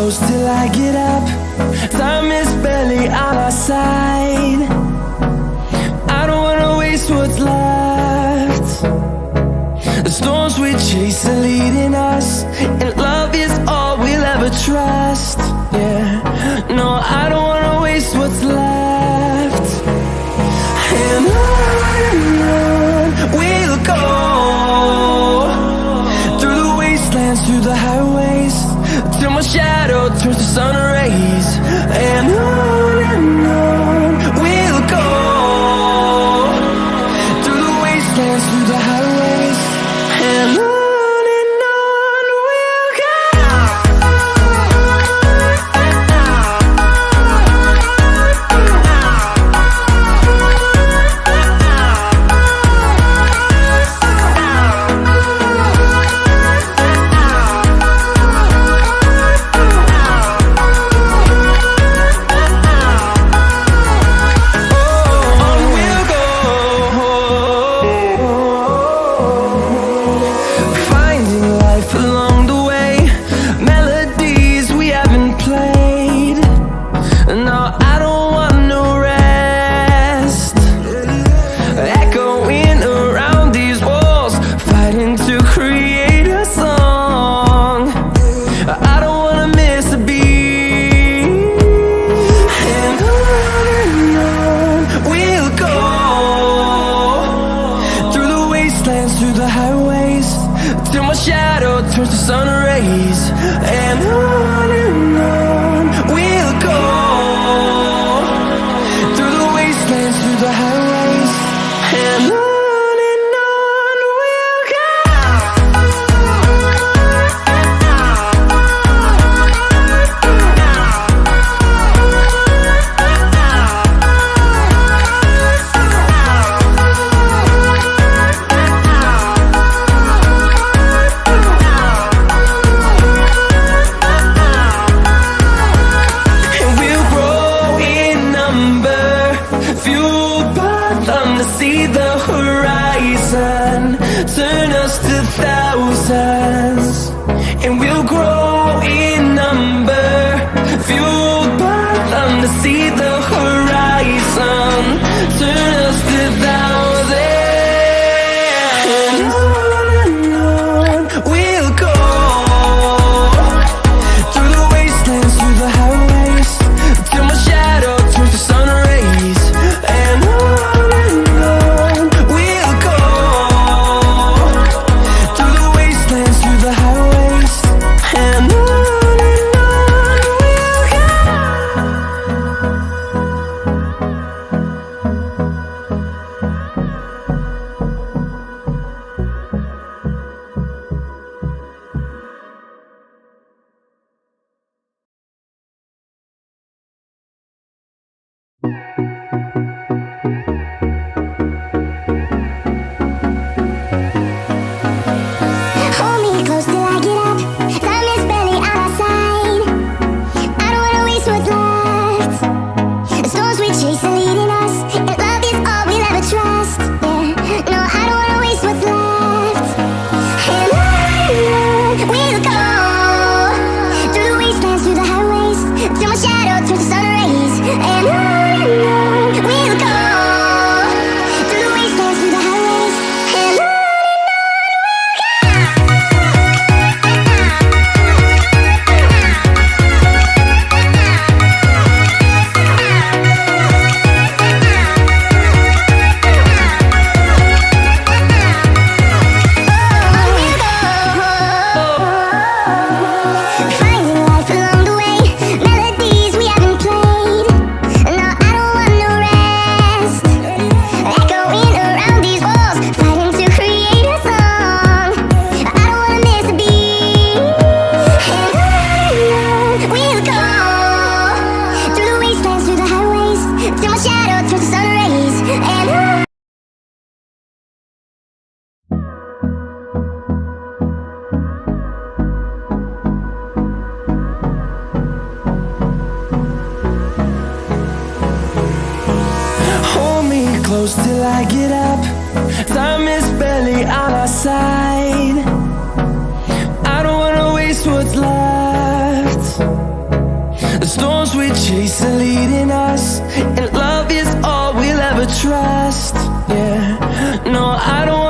close till I get up. Time is barely on our side. I don't wanna waste what's left. The storms we chase are leading us, and love is all we'll ever trust. Yeah, no, I don't wanna waste what's left. And on we'll go, through the wastelands, through the highways, till my shadow turns to sun rays. And on we'll go, through the wastelands, through the highways, and on we'll go. Through the highways, till my shadow turns to sun rays. And on we'll go, through the wastelands, through the highways, and on we'll go. See the horizon turn us to thousands, and we'll grow in number, fueled by them. To see the horizon turn us to thousands, and on we'll go, through the wastelands, through the highways, till my shadow turns to sun rays. And close till I get up. Time is barely on our side. I don't wanna waste what's left. storms we chase are leading us, and love is all we'll ever trust. Yeah, no, I don't